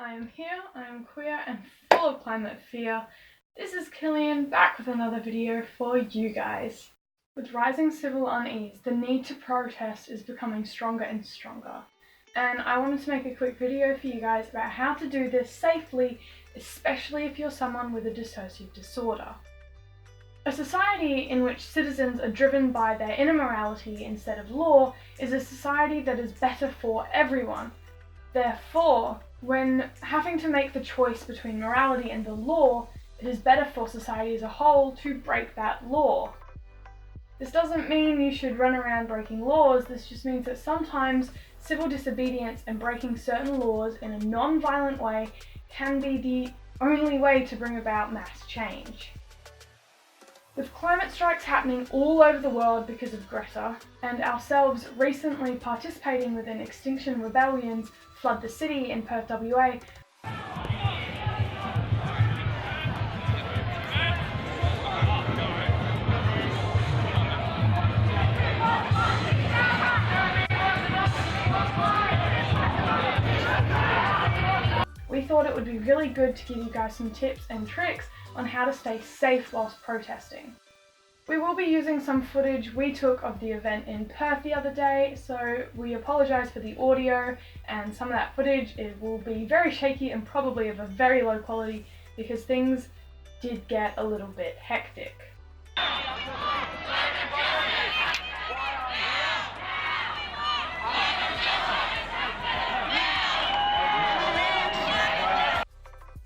I am here, I am queer and full of climate fear. This is Killian back with another video for you guys. With rising civil unease, the need to protest is becoming stronger and stronger. And I wanted to make a quick video for you guys about how to do this safely, especially if you're someone with a dissociative disorder. A society in which citizens are driven by their inner morality instead of law is a society that is better for everyone. Therefore, when having to make the choice between morality and the law, it is better for society as a whole to break that law. This doesn't mean you should run around breaking laws, this just means that sometimes civil disobedience and breaking certain laws in a non-violent way can be the only way to bring about mass change. With climate strikes happening all over the world because of Greta, and ourselves recently participating within Extinction Rebellion's Flood the City in Perth WA, we thought it would be really good to give you guys some tips and tricks on how to stay safe whilst protesting. We will be using some footage we took of the event in Perth the other day, so we apologise for the audio and some of that footage. It will be very shaky and probably of a very low quality because things did get a little bit hectic.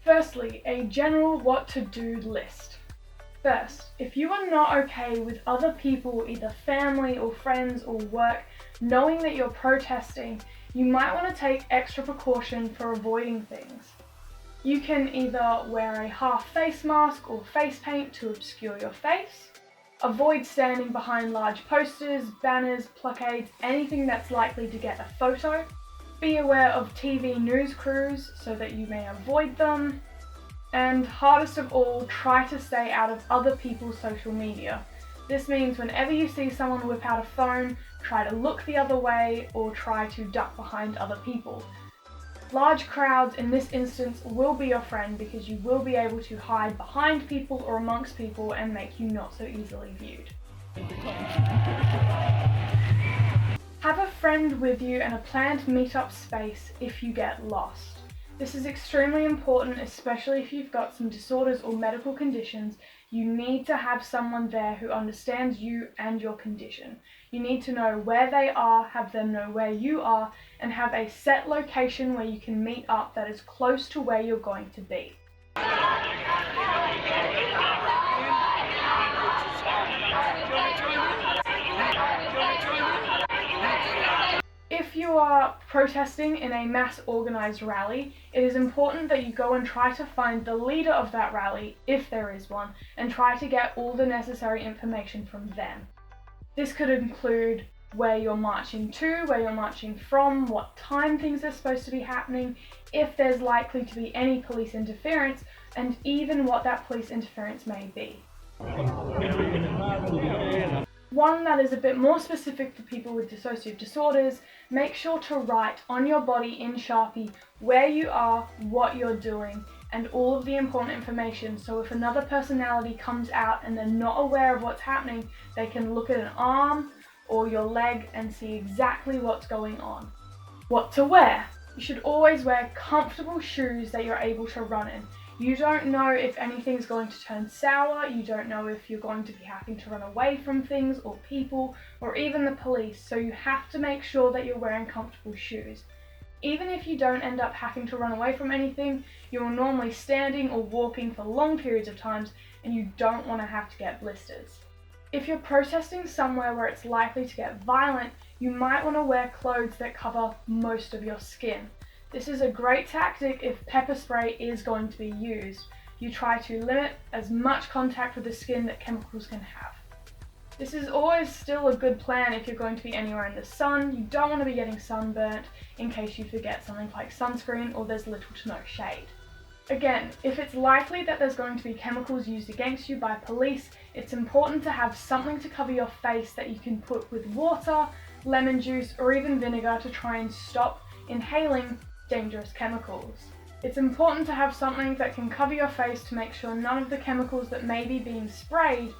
Firstly, a general what to do list. First, if you are not okay with other people, either family or friends or work, knowing that you're protesting, you might want to take extra precaution for avoiding things. You can either wear a half face mask or face paint to obscure your face, avoid standing behind large posters, banners, placards, anything that's likely to get a photo, be aware of TV news crews so that you may avoid them, and hardest of all, try to stay out of other people's social media. This means whenever you see someone whip out a phone, try to look the other way or try to duck behind other people. Large crowds in this instance will be your friend because you will be able to hide behind people or amongst people and make you not so easily viewed. Have a friend with you and a planned meetup space if you get lost. This is extremely important, especially if you've got some disorders or medical conditions. You need to have someone there who understands you and your condition. You need to know where they are, have them know where you are, and have a set location where you can meet up that is close to where you're going to be. If you are protesting in a mass organised rally, it is important that you go and try to find the leader of that rally, if there is one, and try to get all the necessary information from them. This could include where you're marching to, where you're marching from, what time things are supposed to be happening, if there's likely to be any police interference, and even what that police interference may be. One that is a bit more specific for people with dissociative disorders, make sure to write on your body in Sharpie where you are, what you're doing, and all of the important information, so if another personality comes out and they're not aware of what's happening, they can look at an arm or your leg and see exactly what's going on. What to wear? You should always wear comfortable shoes that you're able to run in. You don't know if anything's going to turn sour, you don't know if you're going to be having to run away from things or people or even the police, so you have to make sure that you're wearing comfortable shoes. Even if you don't end up having to run away from anything, you're normally standing or walking for long periods of times and you don't want to have to get blisters. If you're protesting somewhere where it's likely to get violent, you might want to wear clothes that cover most of your skin. This is a great tactic if pepper spray is going to be used. You try to limit as much contact with the skin that chemicals can have. This is always still a good plan if you're going to be anywhere in the sun. You don't want to be getting sunburnt in case you forget something like sunscreen or there's little to no shade. Again, if it's likely that there's going to be chemicals used against you by police, it's important to have something to cover your face that you can put with water, lemon juice, or even vinegar to try and stop inhaling dangerous chemicals. It's important to have something that can cover your face to make sure none of the chemicals that may be being sprayed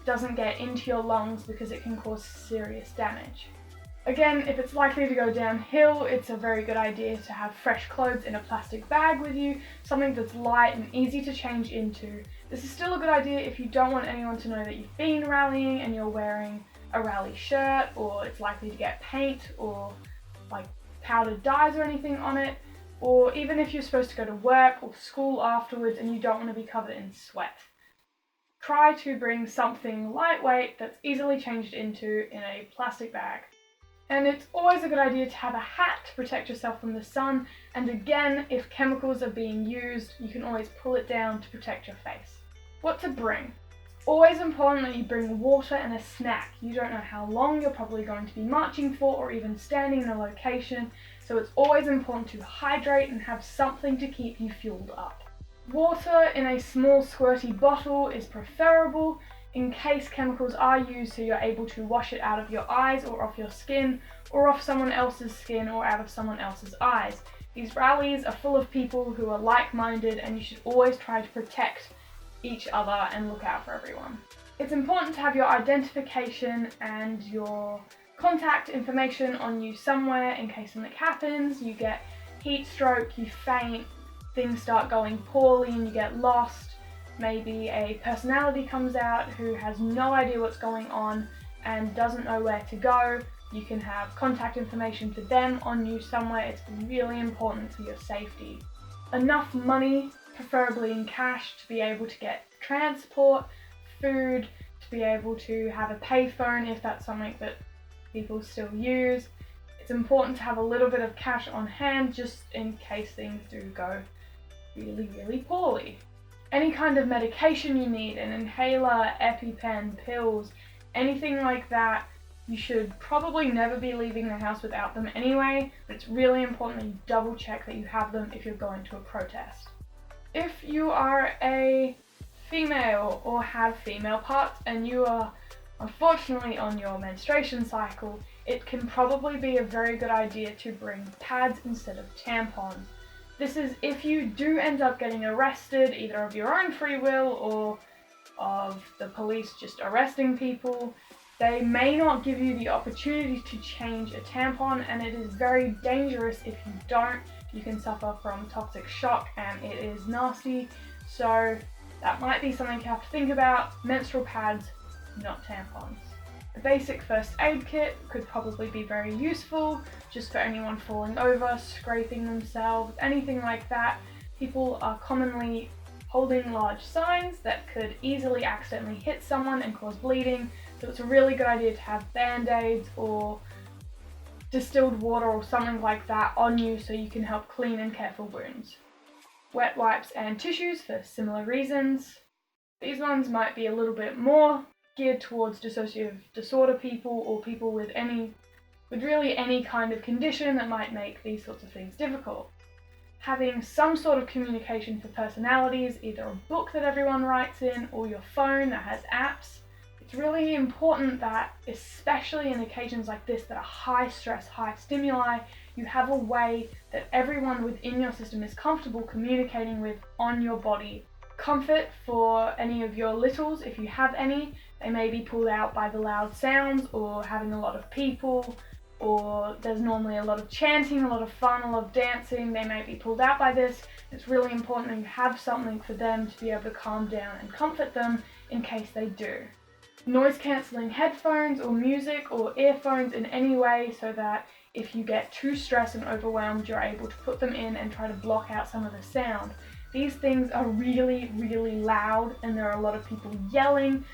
doesn't get into your lungs, because it can cause serious damage. Again, if it's likely to go downhill, it's a very good idea to have fresh clothes in a plastic bag with you, something that's light and easy to change into. This is still a good idea if you don't want anyone to know that you've been rallying and you're wearing a rally shirt, or it's likely to get paint or like powdered dyes or anything on it. Or even if you're supposed to go to work or school afterwards and you don't want to be covered in sweat. Try to bring something lightweight that's easily changed into in a plastic bag. And it's always a good idea to have a hat to protect yourself from the sun, and again, if chemicals are being used, you can always pull it down to protect your face. What to bring? Always important that you bring water and a snack. You don't know how long you're probably going to be marching for or even standing in a location, so it's always important to hydrate and have something to keep you fueled up. Water in a small squirty bottle is preferable in case chemicals are used, so you're able to wash it out of your eyes or off your skin or off someone else's skin or out of someone else's eyes. These rallies are full of people who are like-minded, and you should always try to protect each other and look out for everyone. It's important to have your identification and your contact information on you somewhere in case something happens, you get heat stroke, you faint, things start going poorly and you get lost. Maybe a personality comes out who has no idea what's going on and doesn't know where to go. You can have contact information for them on you somewhere. It's really important for your safety. Enough money, preferably in cash, to be able to get transport, food, to be able to have a payphone if that's something that people still use. It's important to have a little bit of cash on hand just in case things do go really, really poorly. Any kind of medication you need, an inhaler, EpiPen, pills, anything like that, you should probably never be leaving the house without them anyway, but it's really important that you double check that you have them if you're going to a protest. If you are a female or have female parts and you are unfortunately on your menstruation cycle, it can probably be a very good idea to bring pads instead of tampons. This is if you do end up getting arrested, either of your own free will or of the police just arresting people. They may not give you the opportunity to change a tampon, and it is very dangerous if you don't. You can suffer from toxic shock and it is nasty. So that might be something you have to think about. Menstrual pads, not tampons. A basic first aid kit could probably be very useful, just for anyone falling over, scraping themselves, anything like that. People are commonly holding large signs that could easily accidentally hit someone and cause bleeding, so it's a really good idea to have band-aids or distilled water or something like that on you so you can help clean and care for wounds. Wet wipes and tissues for similar reasons. These ones might be a little bit more geared towards dissociative disorder people or people with really any kind of condition that might make these sorts of things difficult. Having some sort of communication for personalities, either a book that everyone writes in or your phone that has apps. It's really important that, especially in occasions like this that are high stress, high stimuli, you have a way that everyone within your system is comfortable communicating with on your body. Comfort for any of your littles, if you have any. They may be pulled out by the loud sounds or having a lot of people, or there's normally a lot of chanting, a lot of fun, a lot of dancing. They may be pulled out by this. It's really important that you have something for them to be able to calm down and comfort them in case they do. Noise cancelling headphones or music or earphones in any way, so that if you get too stressed and overwhelmed, you're able to put them in and try to block out some of the sound. These things are really, really loud, and there are a lot of people yelling.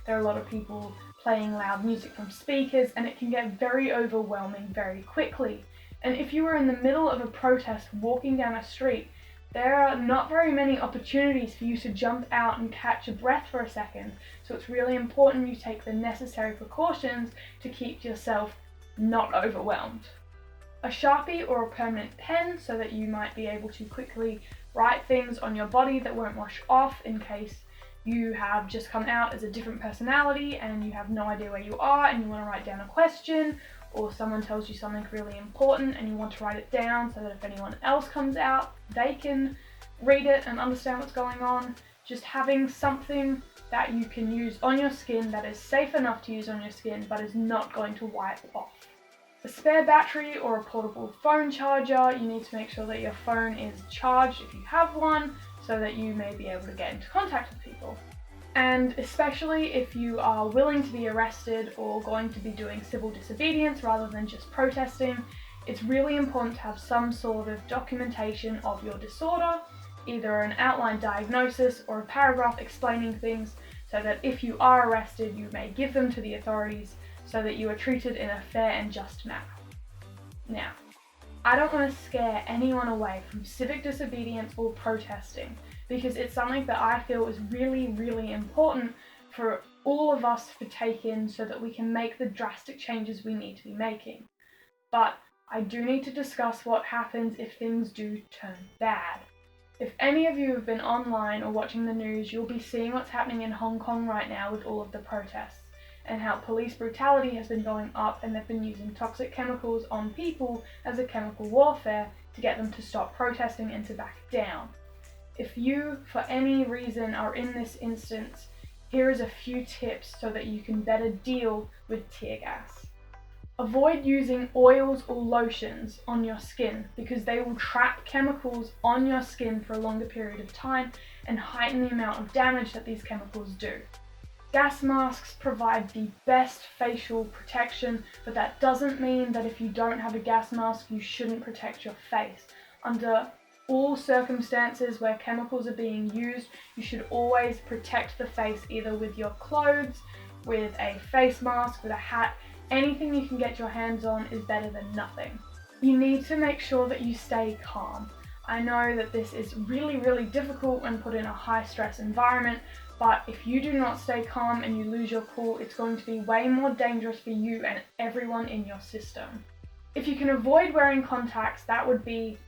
There are a lot of people playing loud music from speakers, and it can get very overwhelming very quickly. And if you were in the middle of a protest walking down a street, there are not very many opportunities for you to jump out and catch your breath for a second. So it's really important you take the necessary precautions to keep yourself not overwhelmed. A Sharpie or a permanent pen, so that you might be able to quickly write things on your body that won't wash off in case you have just come out as a different personality and you have no idea where you are and you want to write down a question, or someone tells you something really important and you want to write it down so that if anyone else comes out, they can read it and understand what's going on. Just having something that you can use on your skin that is safe enough to use on your skin but is not going to wipe off. A spare battery or a portable phone charger. You need to make sure that your phone is charged if you have one, so that you may be able to get into contact with people. And especially if you are willing to be arrested or going to be doing civil disobedience rather than just protesting, it's really important to have some sort of documentation of your disorder, either an outline diagnosis or a paragraph explaining things, so that if you are arrested, you may give them to the authorities so that you are treated in a fair and just manner. Now, I don't want to scare anyone away from civic disobedience or protesting, because it's something that I feel is really, really important for all of us to take in so that we can make the drastic changes we need to be making. But I do need to discuss what happens if things do turn bad. If any of you have been online or watching the news, you'll be seeing what's happening in Hong Kong right now with all of the protests, and how police brutality has been going up, and they've been using toxic chemicals on people as a chemical warfare to get them to stop protesting and to back down. If you, for any reason, are in this instance, here is a few tips so that you can better deal with tear gas. Avoid using oils or lotions on your skin, because they will trap chemicals on your skin for a longer period of time and heighten the amount of damage that these chemicals do. Gas masks provide the best facial protection, but that doesn't mean that if you don't have a gas mask, you shouldn't protect your face. Under all circumstances where chemicals are being used, you should always protect the face, either with your clothes, with a face mask, with a hat. Anything you can get your hands on is better than nothing. You need to make sure that you stay calm. I know that this is really, really difficult when put in a high stress environment, but if you do not stay calm and you lose your cool, it's going to be way more dangerous for you and everyone in your system. If you can avoid wearing contacts, that would be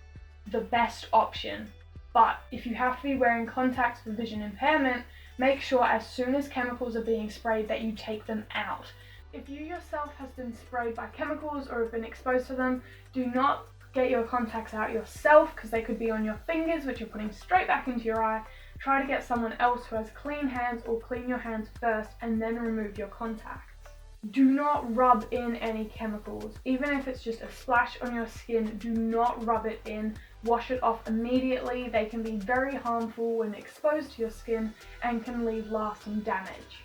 the best option. But if you have to be wearing contacts for vision impairment, make sure as soon as chemicals are being sprayed that you take them out. If you yourself has been sprayed by chemicals or have been exposed to them, do not get your contacts out yourself, because they could be on your fingers, which you're putting straight back into your eye. Try to get someone else who has clean hands, or clean your hands first and then remove your contacts. Do not rub in any chemicals. Even if it's just a splash on your skin, do not rub it in. Wash it off immediately. They can be very harmful when exposed to your skin and can leave lasting damage.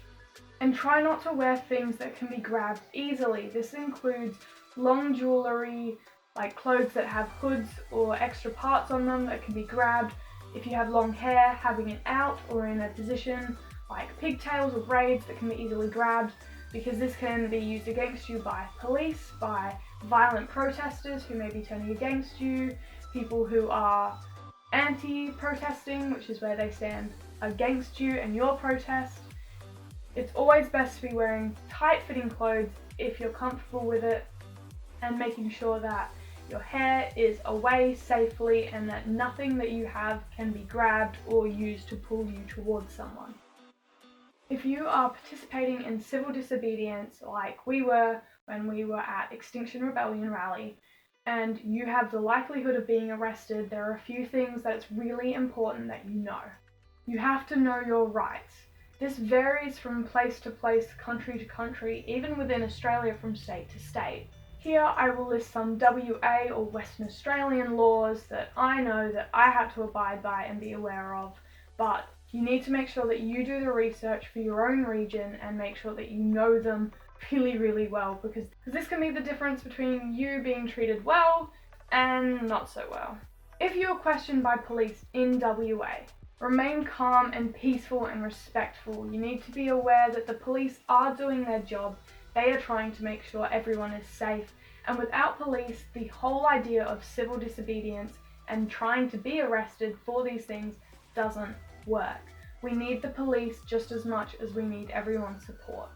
And try not to wear things that can be grabbed easily. This includes long jewellery, like clothes that have hoods or extra parts on them that can be grabbed. If you have long hair, having it out or in a position like pigtails or braids that can be easily grabbed, because this can be used against you by police, by violent protesters who may be turning against you, people who are anti-protesting, which is where they stand against you and your protest. It's always best to be wearing tight-fitting clothes if you're comfortable with it, and making sure that your hair is away safely and that nothing that you have can be grabbed or used to pull you towards someone. If you are participating in civil disobedience like we were when we were at Extinction Rebellion rally, and you have the likelihood of being arrested, there are a few things that it's really important that you know. You have to know your rights. This varies from place to place, country to country, even within Australia from state to state. Here I will list some WA or Western Australian laws that I know that I had to abide by and be aware of, but you need to make sure that you do the research for your own region and make sure that you know them really, really well, because this can be the difference between you being treated well and not so well. If you are questioned by police in WA, remain calm and peaceful and respectful. You need to be aware that the police are doing their job. They are trying to make sure everyone is safe, and without police, the whole idea of civil disobedience and trying to be arrested for these things doesn't work. We need the police just as much as we need everyone's support.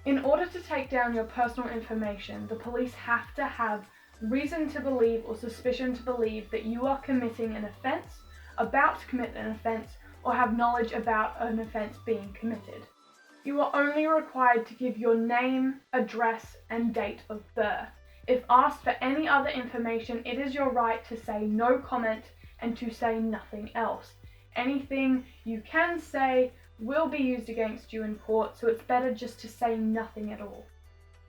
In order to take down your personal information, the police have to have reason to believe or suspicion to believe that you are committing an offence, about to commit an offence, or have knowledge about an offence being committed. You are only required to give your name, address, and date of birth. If asked for any other information, it is your right to say no comment and to say nothing else. Anything you can say will be used against you in court, so it's better just to say nothing at all.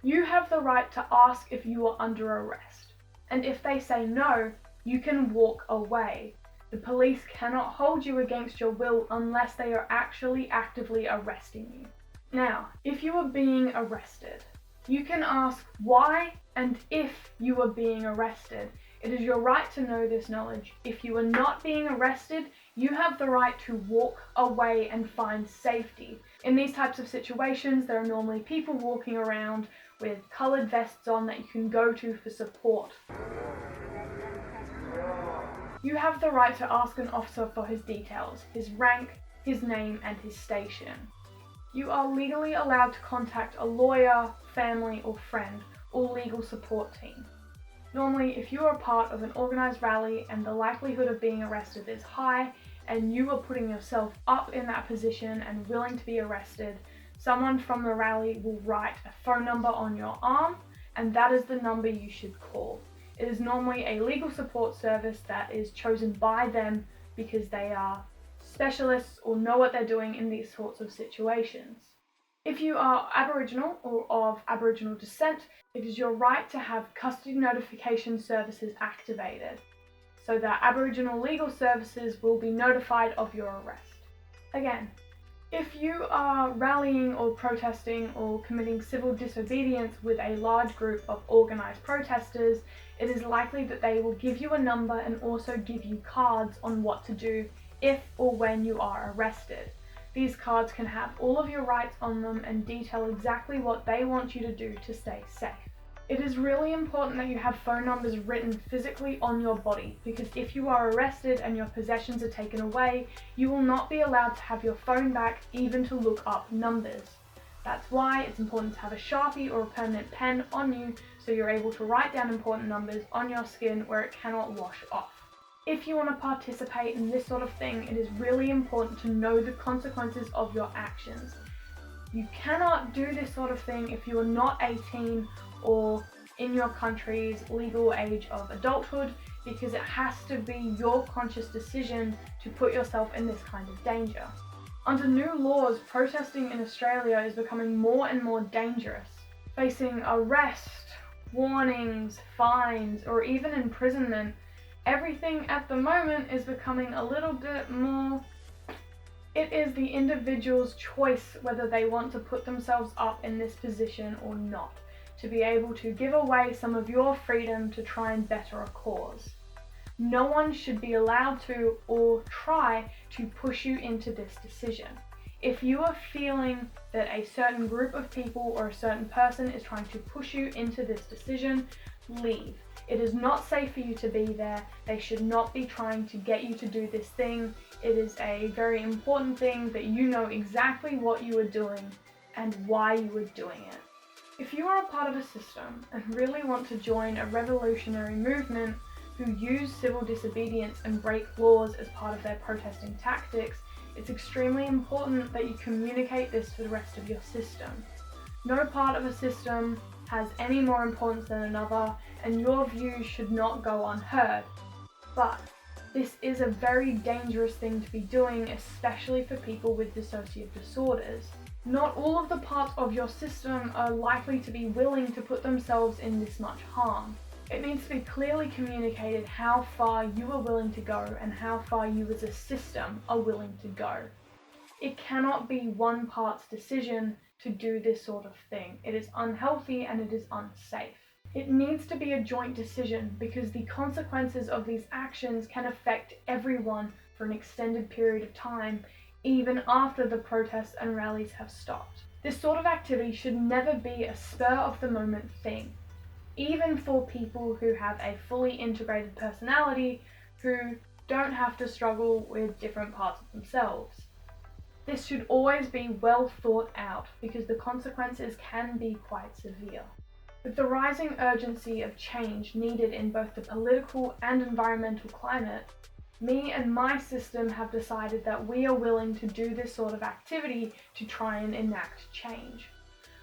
You have the right to ask if you are under arrest, and if they say no, you can walk away. The police cannot hold you against your will unless they are actually actively arresting you. Now, if you are being arrested, you can ask why and if you are being arrested. It is your right to know this knowledge. If you are not being arrested, you have the right to walk away and find safety. In these types of situations, there are normally people walking around with coloured vests on that you can go to for support. You have the right to ask an officer for his details, his rank, his name, and his station. You are legally allowed to contact a lawyer, family, or friend, or legal support team. Normally, if you are part of an organised rally and the likelihood of being arrested is high, and you are putting yourself up in that position and willing to be arrested, someone from the rally will write a phone number on your arm, and that is the number you should call. It is normally a legal support service that is chosen by them because they are specialists or know what they're doing in these sorts of situations. If you are Aboriginal or of Aboriginal descent, it is your right to have custody notification services activated, so that Aboriginal legal services will be notified of your arrest. Again, if you are rallying or protesting or committing civil disobedience with a large group of organised protesters, it is likely that they will give you a number and also give you cards on what to do if or when you are arrested. These cards can have all of your rights on them and detail exactly what they want you to do to stay safe. It is really important that you have phone numbers written physically on your body, because if you are arrested and your possessions are taken away, you will not be allowed to have your phone back even to look up numbers. That's why it's important to have a Sharpie or a permanent pen on you so you're able to write down important numbers on your skin where it cannot wash off. If you want to participate in this sort of thing, it is really important to know the consequences of your actions. You cannot do this sort of thing if you are not 18 or in your country's legal age of adulthood, because it has to be your conscious decision to put yourself in this kind of danger. Under new laws, protesting in Australia is becoming more and more dangerous, facing arrest, warnings, fines, or even imprisonment. Everything at the moment is becoming a little bit more. It is the individual's choice whether they want to put themselves up in this position or not, to be able to give away some of your freedom to try and better a cause. No one should be allowed to or try to push you into this decision. If you are feeling that a certain group of people or a certain person is trying to push you into this decision, leave. It is not safe for you to be there. They should not be trying to get you to do this thing. It is a very important thing that you know exactly what you are doing and why you are doing it. If you are a part of a system and really want to join a revolutionary movement who use civil disobedience and break laws as part of their protesting tactics, it's extremely important that you communicate this to the rest of your system. No part of a system has any more importance than another, and your views should not go unheard. But this is a very dangerous thing to be doing, especially for people with dissociative disorders. Not all of the parts of your system are likely to be willing to put themselves in this much harm. It needs to be clearly communicated how far you are willing to go and how far you as a system are willing to go. It cannot be one part's decision to do this sort of thing. It is unhealthy and it is unsafe. It needs to be a joint decision because the consequences of these actions can affect everyone for an extended period of time, even after the protests and rallies have stopped. This sort of activity should never be a spur-of-the-moment thing, even for people who have a fully integrated personality who don't have to struggle with different parts of themselves. This should always be well thought out because the consequences can be quite severe. With the rising urgency of change needed in both the political and environmental climate, Me and my system have decided that we are willing to do this sort of activity to try and enact change.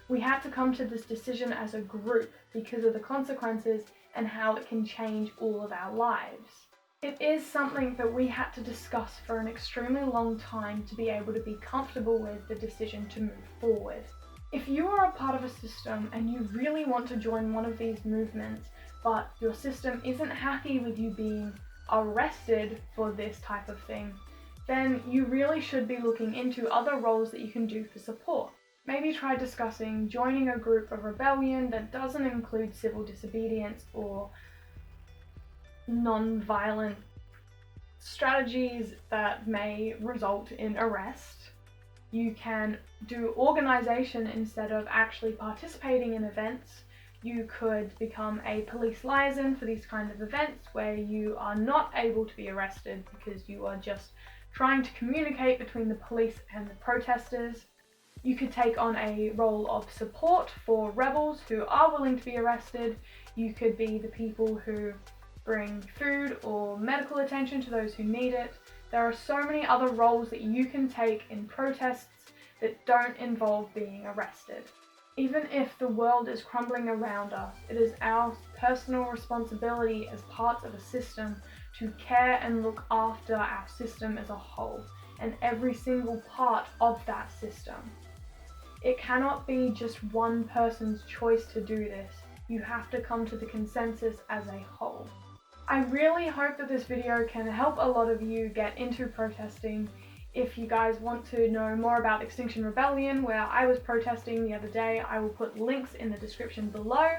We had to come to this decision as a group because of the consequences and how it can change all of our lives. It is something that we had to discuss for an extremely long time to be able to be comfortable with the decision to move forward. If you are a part of a system and you really want to join one of these movements, but your system isn't happy with you being arrested for this type of thing, then you really should be looking into other roles that you can do for support. Maybe try discussing joining a group of rebellion that doesn't include civil disobedience or non-violent strategies that may result in arrest. You can do organisation instead of actually participating in events. You could become a police liaison for these kind of events where you are not able to be arrested because you are just trying to communicate between the police and the protesters. You could take on a role of support for rebels who are willing to be arrested. You could be the people who bring food or medical attention to those who need it. There are so many other roles that you can take in protests that don't involve being arrested. Even if the world is crumbling around us, it is our personal responsibility as parts of a system to care and look after our system as a whole and every single part of that system. It cannot be just one person's choice to do this. You have to come to the consensus as a whole. I really hope that this video can help a lot of you get into protesting. If you guys want to know more about Extinction Rebellion, where I was protesting the other day, I will put links in the description below.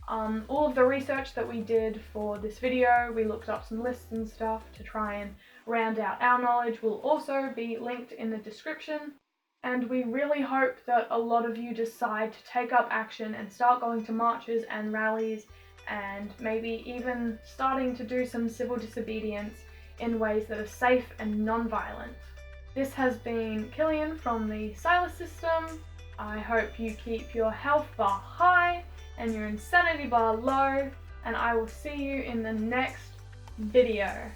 All of the research that we did for this video, we looked up some lists and stuff to try and round out our knowledge, will also be linked in the description. And we really hope that a lot of you decide to take up action and start going to marches and rallies and maybe even starting to do some civil disobedience in ways that are safe and non-violent. This has been Killian from the Silas system. I hope you keep your health bar high and your insanity bar low, and I will see you in the next video.